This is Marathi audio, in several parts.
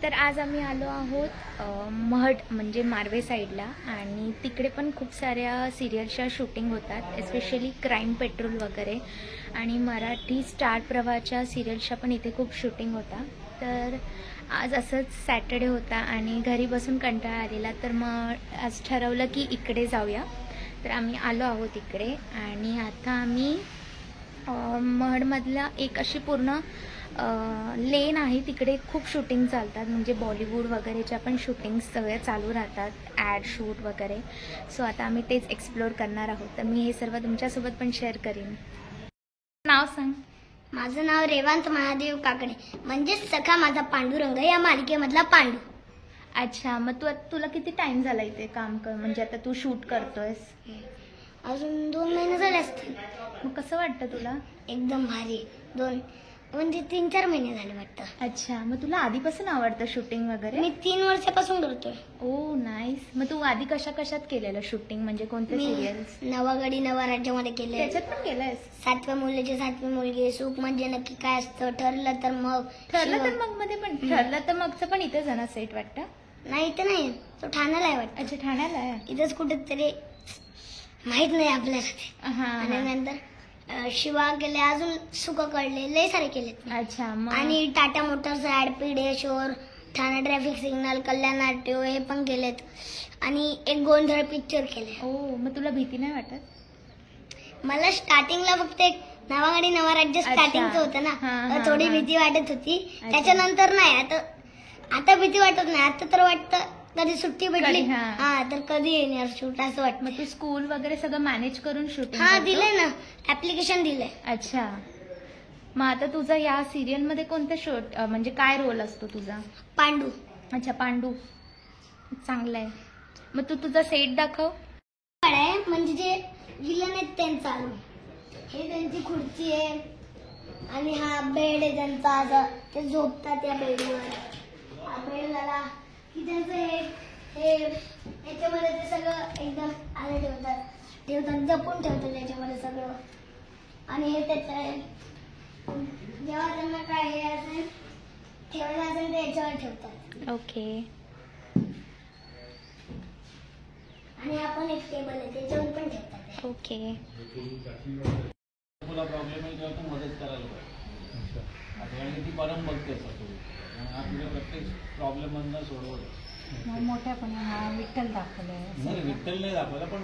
तर आज आम्ही आलो आहोत महड म्हणजे मार्वे साईडला आणि तिकडे पण खूप साऱ्या सिरियल्सच्या शूटिंग होतात, एस्पेशली क्राईम पेट्रोल वगैरे आणि मराठी स्टार प्रवाहाच्या सिरियल्सच्या पण इथे खूप शूटिंग होता। तर आज असंच सॅटर्डे होता आणि घरी बसून कंटाळा आलेला, तर मग आज ठरवलं की इकडे जाऊया। तर आम्ही आलो आहोत इकडे आणि आता आम्ही महडमधला एक अशी पूर्ण लेन आहे, तिकडे खूप शूटिंग चालतात, म्हणजे बॉलिवूड वगैरेच्या पण शूटिंग सगळे चालू राहतात, ॲड शूट वगैरे। सो आता आम्ही तेच एक्सप्लोर करणार आहोत, तर मी हे सर्व तुमच्यासोबत पण शेअर करीन। नाव सांग। माझं नाव रेवांत महादेव काकडे, म्हणजे सखा माझा पांडुरंग या मालिकेमधला पांडू। अच्छा, मग तुला किती टाइम झाला इथे काम कर, म्हणजे आता तू शूट करतोयस? अजून 2 महिने झाले असतील। मग कसं वाटतं तुला? एकदम भारी। 3-4 महिने झाले वाटतं। अच्छा, मग तुला आधीपासून आवडतं शूटिंग वगैरे? मी 3 वर्षापासून करतोय। ओ नाईस। मग तू आधी कशात केलेलं शूटिंग, म्हणजे कोणते सिरियल्स? नवा गडी नवा राज्यामध्ये केले। त्याच्यात पण केलंयस? 7व्या मुलीचे 7वी मुलगी, सुख म्हणजे नक्की काय असतं, ठरलं तर मग मध्ये पण ठरलं तर मगचं पण इथेच आहे ना सेट वाटतं? नाही, इथे नाही, तो ठाण्याला आहे वाटतं। अच्छा, ठाण्याला आहे। इथेच कुठेतरी माहित नाही आपल्याला। आणि नंतर शिवा केले, अजून सुख कळले, लय सारे केले। अच्छा, आणि टाटा मोटर्स ऍड, पीडेश्वर, ठाणे ट्रॅफिक सिग्नल, कल्याण नाट्य हे पण केलेत आणि एक गोंधळ पिक्चर केले। ओ, मग तुला भीती नाही वाटत? मला स्टार्टिंगला फक्त एक नवा गाडी नवा राज्य स्टार्टिंगचं होतं ना, थोडी भीती वाटत होती। त्याच्यानंतर नाही, आता भीती वाटत नाही, आता तर वाटतं कधी सुट्टी भेटली तर कधी येणार शूट असं वाटतं। मग तू स्कूल वगैरे सगळं मॅनेज करून शूटिंग? दिलंय ना, ऍप्लिकेशन दिलंय। अच्छा, मग आता तुझा या सिरियल मध्ये कोणतं शूट, म्हणजे काय रोल असतो तुझा? पांडू। अच्छा, पांडू, चांगलं आहे। मग तू तुझा सेट दाखव। म्हणजे जे विलन आहेत त्यांचा, हे त्यांची खुर्ची आहे आणि हा बेड आहे त्यांचा, असं ते झोपतात या बेडवर। हा बेड झाला की त्यांचं हे याच्यामध्ये ते सगळं एकदम आले ठेवतात, जपून ठेवतात त्याच्यामध्ये सगळं। आणि हे त्याच्या जेव्हा त्यांना काय हे असेल ठेवायचं असेल ते याच्यावर ठेवतात। ओके। आणि आपण एक टेबल आहे त्याच्यावर पण ठेवतात। ओके। तुला प्रॉब्लेम आहे तेव्हा तू मदत करायला पाहिजे, कारण की ती परम बघते असं आपल्या प्रत्येक प्रॉब्लेम मधनं सोडवलं। मोठ्यापणे हा विठ्ठल दाखवलाय? नाही, विठ्ठल नाही दाखवला, पण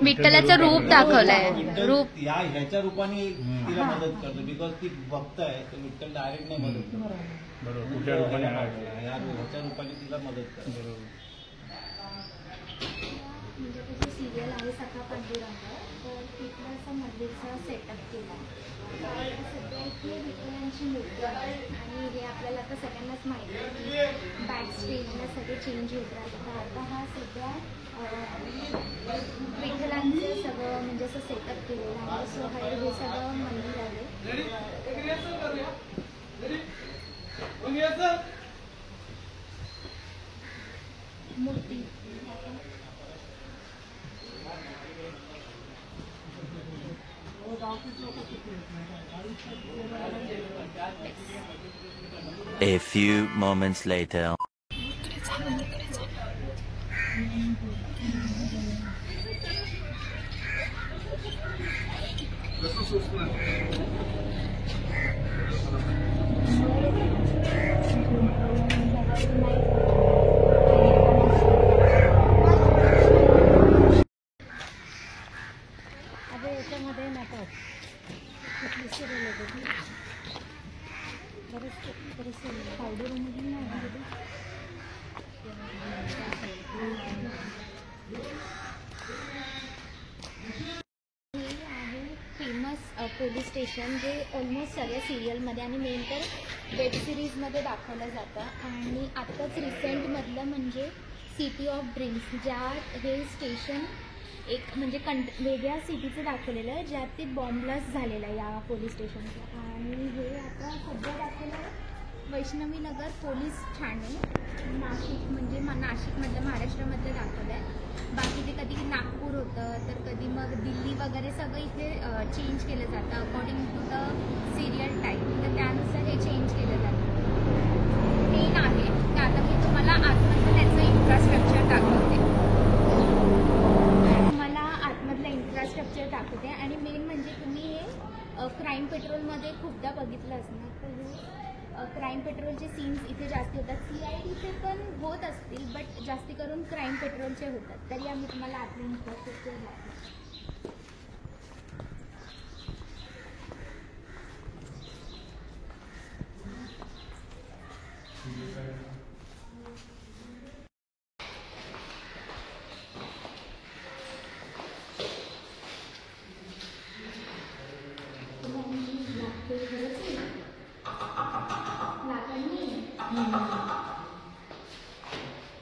विठ्ठलाचं रूप दाखवलंय। रूप ह्याच्या रूपाने तिला मदत करतो, बिकॉज ती भक्त आहे, तर विठ्ठल डायरेक्ट नाही मदत करतो। बरोबर, कुठल्या रूपाने? ह्याच्या रूपाने तिला मदत करतो। बरोबर। म्हणजे तुझं सिरियल आहे सखा पांडुरंग, तर तिथला असा मंदिरचा सेटअप केला, सध्या इथे विठ्ठलांची मूर्ती आहे आणि हे आपल्याला आता सगळ्यांनाच माहिती आहे की बॅक स्टेजला सगळे चेंज होत राहतात। तर आता हा सध्या विठ्ठलांचं सगळं म्हणजे असं सेटअप केलेलं आहे। सो हे सगळं मंदिर आहे। मूर्ती A few moments later. Famous police station, जे ऑलमोस्ट सगळ्या सिरियलमध्ये आणि मेन तर वेब सिरीजमध्ये दाखवलं जातं। आणि आत्ताच रिसेंटमधलं म्हणजे सिटी ऑफ ड्रीम्स, ज्यात हे स्टेशन एक म्हणजे वेगळ्या सिटीचं दाखवलेलं आहे, ज्यात ते बॉम्ब ब्लास्ट झालेला आहे या पोलीस स्टेशनचं। आणि हे आता सध्या दाखवलं वैष्णवीनगर पोलीस ठाणे, नाशिक, म्हणजे नाशिकमधलं महाराष्ट्रामधलं दाखवलं आहे। बाकी ते कधी नागपूर होतं, तर कधी मग दिल्ली वगैरे सगळं इथे चेंज केलं जातं according to the serial type, तर त्यानुसार हे चेंज केलं जातं। मेन आहे खूपदा बघितलं असणार तर क्राईम पेट्रोलचे सीन्स इथे जास्ती होतात. CIDचे पण होत असतील बट जास्ती करून क्राईम पेट्रोलचे होतात. तरी आम्ही तुम्हाला आतले इन्फ्रास्ट्रक्चर दाखवतो.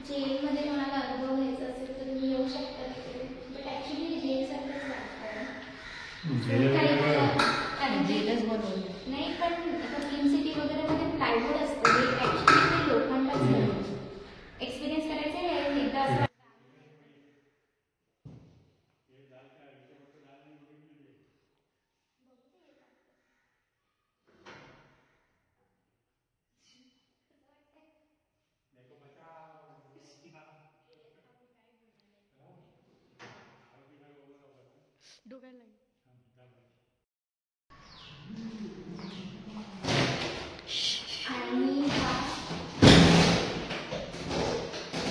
जेलमध्ये कोणाला अनुभव घ्यायचा असेल तर तुम्ही येऊ शकता तिकडे. बट ॲक्च्युली जेलसारखंच वाटतं. जेलच बनवलं नाही पण आता फिल्म सिटी वगैरे मध्ये प्लायवूड असतं ते ॲक्च्युली ते लोखंडाच एक्सपिरियन्स करायचं आहे एकदा असं. आणि हा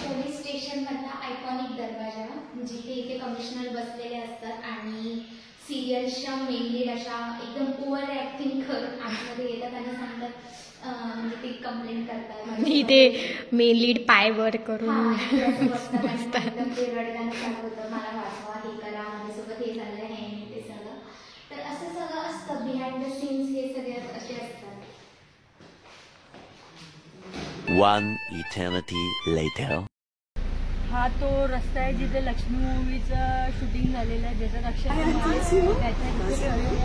पोलीस स्टेशनमधला आयकॉनिक दरवाजा जिथे इथे कमिशनर बसलेले असतात आणि सिरियल्सच्या मेन लीड अशा एकदम ओव्हर ॲक्टिंग करून आतमध्ये येतात आणि सांगतात म्हणजे ते कंप्लेंट करतात. इथे मेन लीड पाय वर करून एकदम ते रडगाणं चालू होतं मला वाचवा हे करा माझ्यासोबत हे झालं हे ते सगळं. तर असं सगळं असतं बिहाइंड द सीन्स. हे सगळे असे असतात. One eternity later. हा तो रस्ता आहे जिथे लक्ष्मी मूवीचं शूटिंग झालेलं आहे ज्याच्यात अक्षय कुमार त्याच्या इथे ठरलेल्या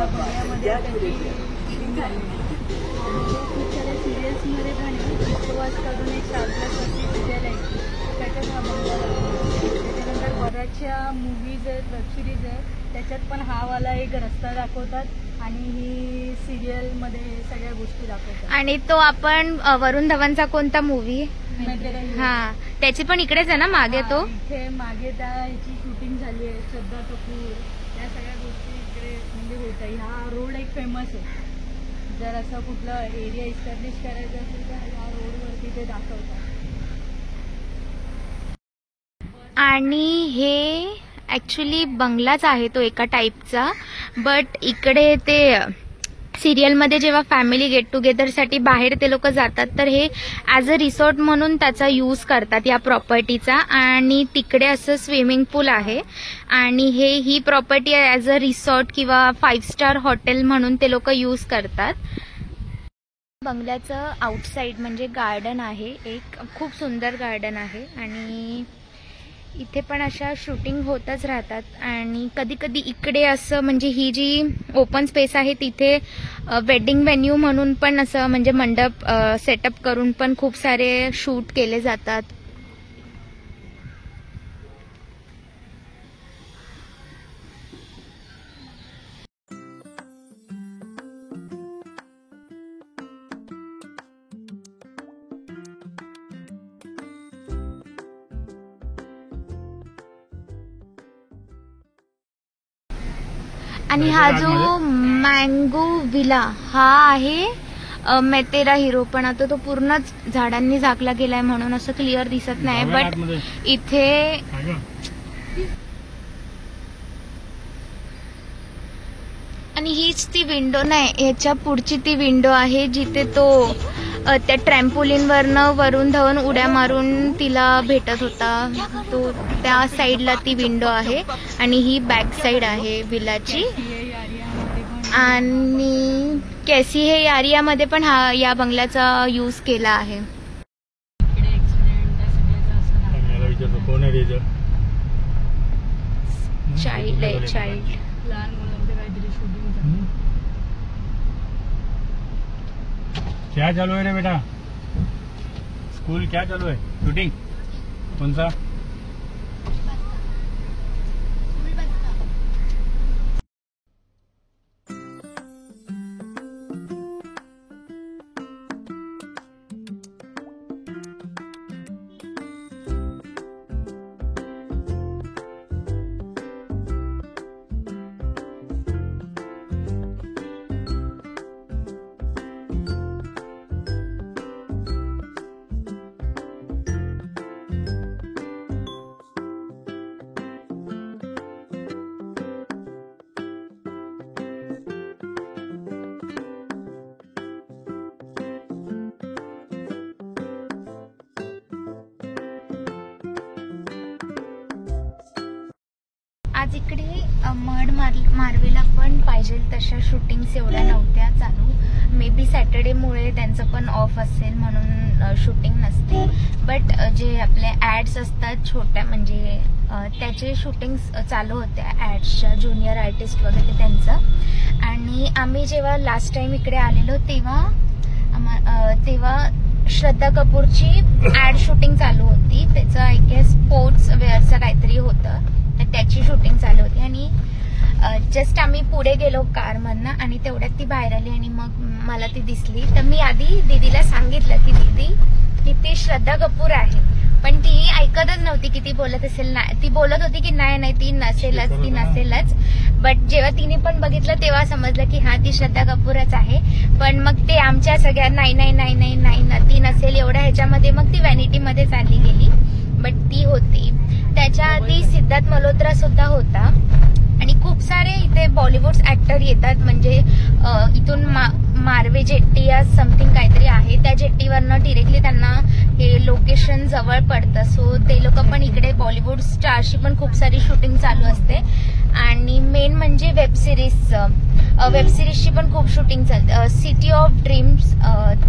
रोडमध्ये त्याची शूटिंग झालेली आहे. खूप साऱ्या सिरियल्समध्ये पण उपवास करून एक 7+ सिरियल आहे त्याच्यात हा बंगला लागतो. त्याच्यानंतर बऱ्याचशा मूवीज आहेत वेब सिरीज आहेत त्याच्यात पण हा वाला एक रस्ता दाखवतात आणि ही सिरियलमध्ये सगळ्या गोष्टी दाखवतात. आणि तो आपण वरुण धवनचा कोणता मूवी हा त्याची पण इकडेच आहे ना मागे तो इथे मागे त्या ह्याची शूटिंग झाली आहे. श्रद्धा कपूर या सगळ्या गोष्टी इकडे म्हणजे होत आहे. हा रोड एक फेमस आहे. जर असं कुठलं एरिया इस्टॅब्लिश करायचं असेल तर ह्या रोडवरती ते दाखवतात. आणि हे ॲक्च्युली बंगलाच आहे तो एका टाईपचा. बट इकडे ते सिरियलमध्ये जेव्हा फॅमिली गेट टुगेदरसाठी बाहेर ते लोक जातात तर हे ॲज अ रिसॉर्ट म्हणून त्याचा यूज करतात या प्रॉपर्टीचा. आणि तिकडे असं स्विमिंग पूल आहे आणि ही प्रॉपर्टी ॲज अ रिसॉर्ट किंवा 5 स्टार हॉटेल म्हणून ते लोक यूज करतात. बंगल्याचं आउटसाईड म्हणजे गार्डन आहे. एक खूप सुंदर गार्डन आहे आणि इथे पण अशा शूटिंग होतच राहतात. आणि कधी कधी इकडे असं म्हणजे ही जी ओपन स्पेस आहे तिथे वेडिंग व्हेन्यू म्हणून पण असं म्हणजे मंडप सेटअप करून पण खूप सारे शूट केले जातात. आणि हा जो मँगो विला हा आहे मैं तेरा हिरो. पण आता तो पूर्णच झाडांनी झाकला गेलाय म्हणून असं क्लिअर दिसत नाही. बट इथे आणि हीच ती विंडो नाही ह्याच्या पुढची ती विंडो आहे जिथे तो त्या ट्रॅम्पोलिनवरनं वरुण धवन उड्या मारून तिला भेटत होता. तो त्या साईडला ती विंडो आहे आणि ही बॅक साईड आहे विलाची. आणि कैसी हे यारियामध्ये पण हा या बंगल्याचा यूज केला आहे. चाइल्ड आहे चाइल्ड. लहान मुलांचं काहीतरी शूटिंग. क्या चालू है रे बेटा? स्कूल क्या चालू है? शूटिंग कौन सा? तिकडे मार्वेला पण पाहिजे तशा शूटिंग्स एवढ्या नव्हत्या चालू. मे बी सॅटर्डेमुळे त्यांचं पण ऑफ असेल म्हणून शूटिंग नसते. बट जे आपले ॲड्स असतात छोट्या म्हणजे त्याचे शूटिंग्स चालू होत्या ॲड्सच्या, ज्युनियर आर्टिस्ट वगैरे त्यांचं. आणि आम्ही जेव्हा लास्ट टाइम इकडे आलेलो तेव्हा श्रद्धा कपूरची ॲड शूटिंग चालू होती. त्याचं आय गेस स्पोर्ट्स वेअरचं काहीतरी होतं, तर त्याची शूटिंग चालू होती. आणि जस्ट आम्ही पुढे गेलो कारमधनं आणि तेवढ्यात ती बाहेर आली आणि मग मला ती दिसली. तर मी आधी दीदीला सांगितलं की दीदी की ती श्रद्धा कपूर आहे, पण ती ऐकतच नव्हती की ती बोलत असेल. नाही, ती बोलत होती की नाही ती नसेलच. बट जेव्हा तिने पण बघितलं तेव्हा समजलं की हा ती श्रद्धा कपूरच आहे. पण मग ते आमच्या सगळ्या नाही ती नसेल एवढ्या ह्याच्यामध्ये मग ती व्हॅनिटीमध्ये चालली गेली. बट ती होती. त्याच्या आधी सिद्धार्थ मल्होत्रा सुद्धा होता. आणि खूप सारे इथे बॉलिवूड ऍक्टर येतात. म्हणजे इथून मार्वे जेट्टी या समथिंग काहीतरी आहे, त्या जेट्टीवरनं डिरेक्टली त्यांना हे लोकेशन जवळ पडतं. सो ते लोक पण इकडे बॉलिवूड स्टारशी पण खूप सारी शूटिंग चालू असते. आणि मेन म्हणजे वेब सिरीजची पण खूप शूटिंग चालते. सिटी ऑफ ड्रीम्स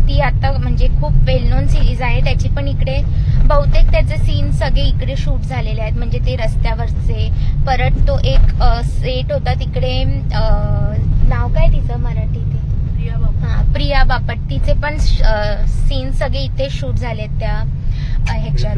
ती आता म्हणजे खूप वेल नोन सिरीज आहे. त्याची पण इकडे बहुतेक त्याचे सीन सगळे इकडे शूट झालेले आहेत. म्हणजे ते रस्त्यावरचे. परत तो एक सेट होता तिकडे, नाव काय तिचं मराठी ते प्रिया बापट, तिचे पण सीन सगळे इथे शूट झालेत त्या ह्याच्यात.